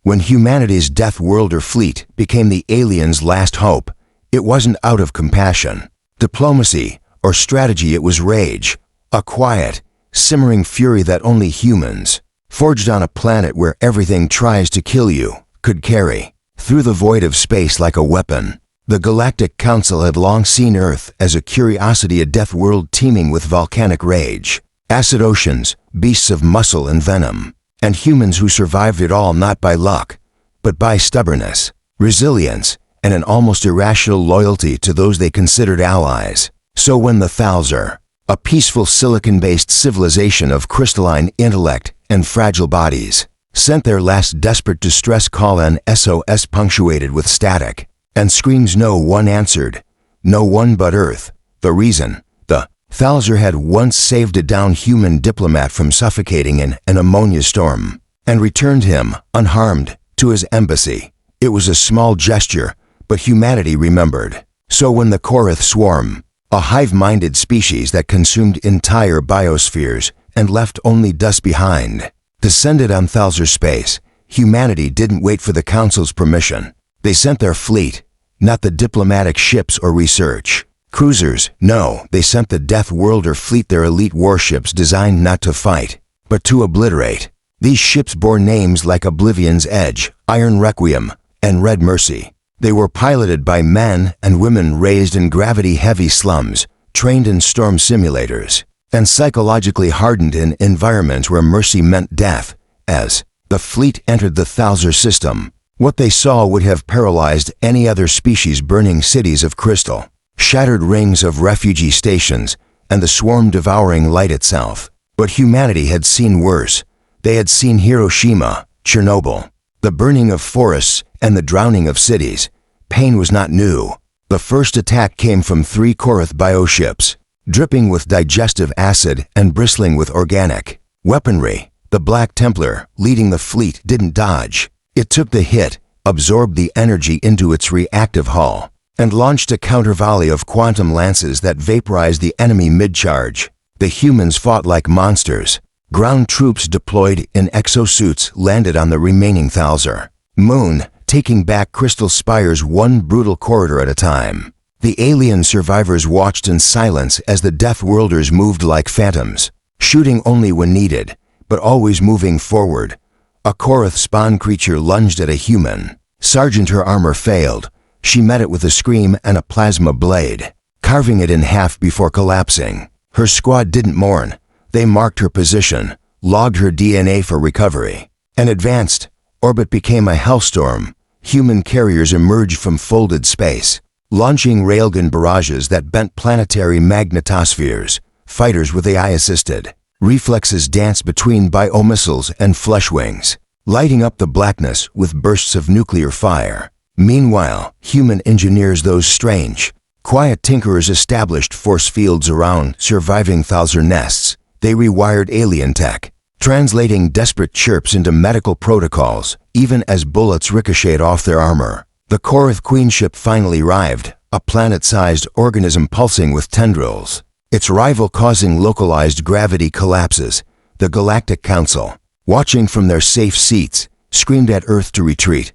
When humanity's Deathworlder fleet became the aliens' last hope, it wasn't out of compassion, diplomacy, or strategy. It was rage, a quiet, simmering fury that only humans, forged on a planet where everything tries to kill you, could carry. Through the void of space like a weapon, the Galactic Council had long seen Earth as a curiosity, a death world teeming with volcanic rage, acid oceans, beasts of muscle and venom, and humans who survived it all not by luck, but by stubbornness, resilience, and an almost irrational loyalty to those they considered allies. So when the Thal'Zar, a peaceful silicon-based civilization of crystalline intellect and fragile bodies, sent their last desperate distress call, an SOS punctuated with static and screams, no one answered. No one but Earth. The reason? The Thal'Zar had once saved a downed human diplomat from suffocating in an ammonia storm and returned him, unharmed, to his embassy. It was a small gesture, but humanity remembered. So when the Korrith Swarm, a hive-minded species that consumed entire biospheres and left only dust behind, descended on Thal'Zar space, humanity didn't wait for the Council's permission. They sent their fleet, not the diplomatic ships or research cruisers. No, they sent the Deathworlder fleet, their elite warships designed not to fight, but to obliterate. These ships bore names like Oblivion's Edge, Iron Requiem, and Red Mercy. They were piloted by men and women raised in gravity-heavy slums, trained in storm simulators, and psychologically hardened in environments where mercy meant death. As the fleet entered the Thal'Zar system, what they saw would have paralyzed any other species: burning cities of crystal, shattered rings of refugee stations, and the swarm devouring light itself. But humanity had seen worse. They had seen Hiroshima, Chernobyl, the burning of forests, and the drowning of cities. Pain was not new. The first attack came from 3 Korrith bioships, dripping with digestive acid and bristling with organic weaponry. The Black Templar, leading the fleet, didn't dodge. It took the hit, absorbed the energy into its reactive hull, and launched a counter-volley of quantum lances that vaporized the enemy mid-charge. The humans fought like monsters. Ground troops deployed in exosuits landed on the remaining Thal'Zar moon, taking back crystal spires one brutal corridor at a time. The alien survivors watched in silence as the Deathworlders moved like phantoms, shooting only when needed, but always moving forward. A Korrith spawn creature lunged at a human. Sergeant, her armor failed. She met it with a scream and a plasma blade, carving it in half before collapsing. Her squad didn't mourn. They marked her position, logged her DNA for recovery, and advanced. Orbit became a hellstorm. Human carriers emerged from folded space, launching railgun barrages that bent planetary magnetospheres. Fighters with AI-assisted reflexes danced between biomissiles and flesh wings, lighting up the blackness with bursts of nuclear fire. Meanwhile, human engineers, those strange, quiet tinkerers, established force fields around surviving Thal'Zar nests. They rewired alien tech, translating desperate chirps into medical protocols, even as bullets ricocheted off their armor. The Korrith Queenship finally arrived, a planet-sized organism pulsing with tendrils, its rival causing localized gravity collapses. The Galactic Council, watching from their safe seats, screamed at Earth to retreat.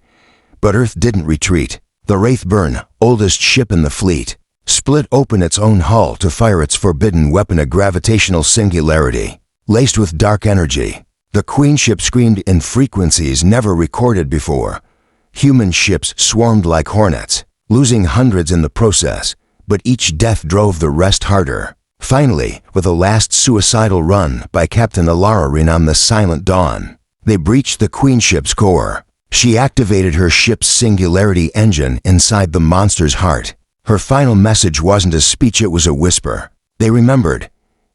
But Earth didn't retreat. The Wraithburn, oldest ship in the fleet, split open its own hull to fire its forbidden weapon, a gravitational singularity, laced with dark energy. The Queenship screamed in frequencies never recorded before. Human ships swarmed like hornets, losing hundreds in the process, but each death drove the rest harder. Finally, with a last suicidal run by Captain Elara Ryn on the Silent Dawn, they breached the Queenship's core. She activated her ship's singularity engine inside the monster's heart. Her final message wasn't a speech, it was a whisper. They remembered.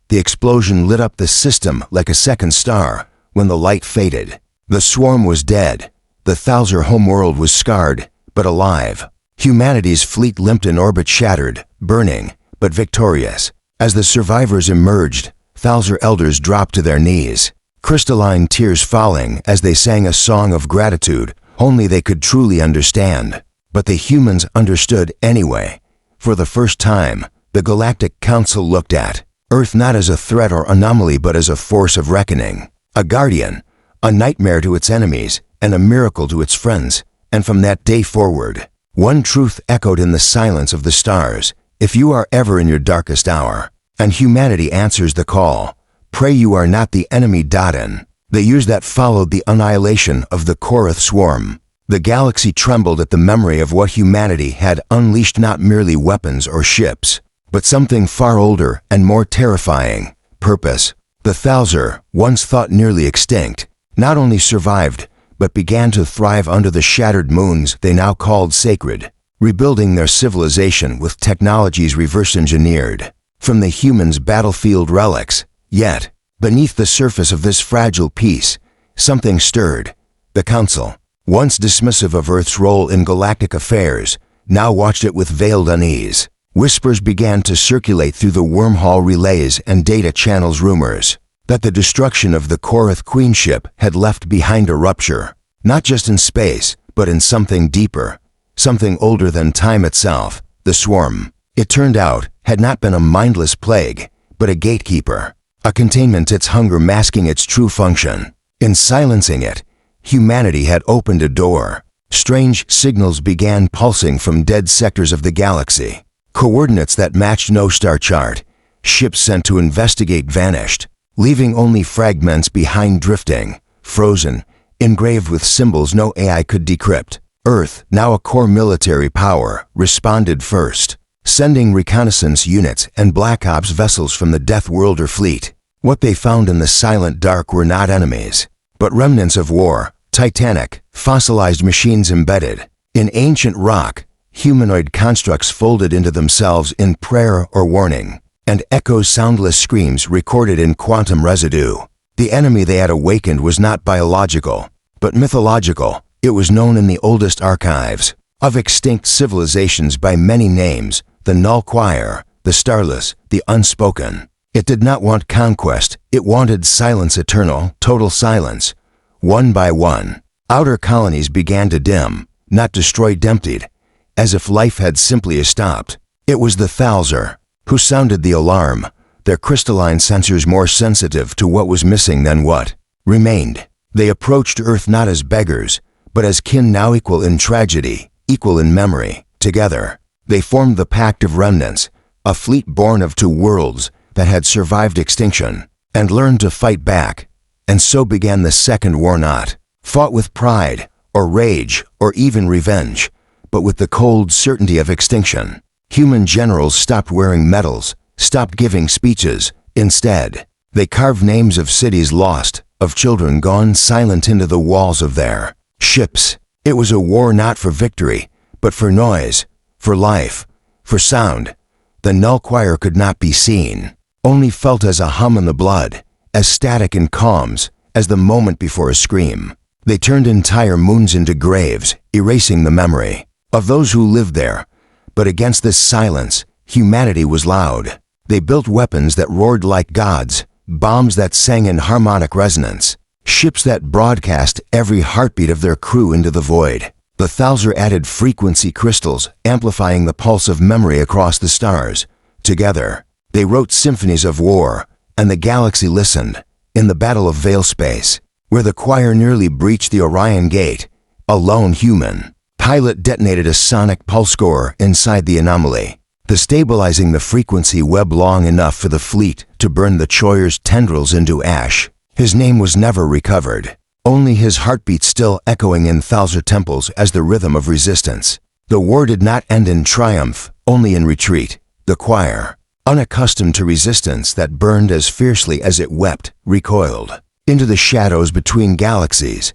The explosion lit up the system like a second star. When the light faded, the swarm was dead. The Thal'Zar homeworld was scarred, but alive. Humanity's fleet limped in orbit, shattered, burning, but victorious. As the survivors emerged, Thal'Zar elders dropped to their knees, crystalline tears falling as they sang a song of gratitude only they could truly understand. But the humans understood anyway. For the first time, the Galactic Council looked at Earth not as a threat or anomaly, but as a force of reckoning, a guardian, a nightmare to its enemies, and a miracle to its friends, and from that day forward, one truth echoed in the silence of the stars: if you are ever in your darkest hour, and humanity answers the call, pray you are not the enemy. In the years that followed the annihilation of the Korrith Swarm, the galaxy trembled at the memory of what humanity had unleashed: not merely weapons or ships, but something far older and more terrifying: purpose. The Thal'Zar, once thought nearly extinct, not only survived, but began to thrive under the shattered moons they now called sacred, rebuilding their civilization with technologies reverse-engineered from the humans' battlefield relics. Yet, beneath the surface of this fragile peace, something stirred. The Council, once dismissive of Earth's role in galactic affairs, now watched it with veiled unease. Whispers began to circulate through the wormhole relays and data channels: rumors that the destruction of the Korrith Queenship had left behind a rupture, not just in space, but in something deeper, something older than time itself. The Swarm, it turned out, had not been a mindless plague, but a gatekeeper, a containment, its hunger masking its true function. In silencing it, humanity had opened a door. Strange signals began pulsing from dead sectors of the galaxy. Coordinates that matched no star chart. Ships sent to investigate vanished, leaving only fragments behind, drifting, frozen, engraved with symbols no AI could decrypt. Earth, now a core military power, responded first, sending reconnaissance units and Black Ops vessels from the Deathworlder fleet. What they found in the silent dark were not enemies, but remnants of war: titanic, fossilized machines embedded in ancient rock, humanoid constructs folded into themselves in prayer or warning, and echoes, soundless screams recorded in quantum residue. The enemy they had awakened was not biological, but mythological. It was known in the oldest archives of extinct civilizations by many names: the Null Choir, the Starless, the Unspoken. It did not want conquest, it wanted silence, eternal, total silence. One by one, outer colonies began to dim, not destroyed, emptied, as if life had simply stopped. It was the Thal'Zar who sounded the alarm, their crystalline sensors more sensitive to what was missing than what remained. They approached Earth not as beggars, but as kin, now equal in tragedy, equal in memory. Together, they formed the Pact of Remnants, a fleet born of two worlds that had survived extinction and learned to fight back. And so began the Second War, not fought with pride or rage or even revenge, but with the cold certainty of extinction. Human generals stopped wearing medals, stopped giving speeches. Instead, they carved names of cities lost, of children gone silent into the walls of their ships. It was a war not for victory, but for noise, for life, for sound. The Null Choir could not be seen, only felt as a hum in the blood, as static in calms, as the moment before a scream. They turned entire moons into graves, erasing the memory of those who lived there. But against this silence, humanity was loud. They built weapons that roared like gods, bombs that sang in harmonic resonance, ships that broadcast every heartbeat of their crew into the void. The Thal'Zar added frequency crystals, amplifying the pulse of memory across the stars. Together, they wrote symphonies of war, and the galaxy listened. In the Battle of Veil Space, where the choir nearly breached the Orion Gate, a lone human pilot detonated a sonic pulse core inside the anomaly, destabilizing the frequency web long enough for the fleet to burn the Choir's tendrils into ash. His name was never recovered, only his heartbeat still echoing in Thal'Zar temples as the rhythm of resistance. The war did not end in triumph, only in retreat. The choir, unaccustomed to resistance that burned as fiercely as it wept, recoiled into the shadows between galaxies.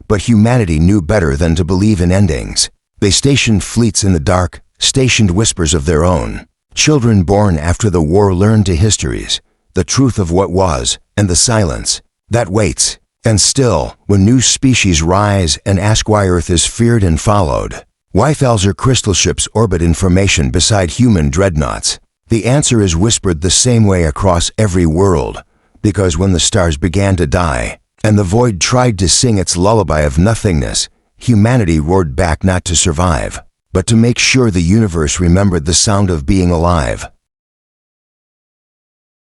But humanity knew better than to believe in endings. They stationed fleets in the dark, stationed whispers of their own. Children born after the war learned to histories, the truth of what was, and the silence that waits. And still, when new species rise and ask why Earth is feared and followed, why Thal'Zar crystal ships orbit in formation beside human dreadnoughts, the answer is whispered the same way across every world. Because when the stars began to die, and the void tried to sing its lullaby of nothingness, humanity roared back, not to survive, but to make sure the universe remembered the sound of being alive.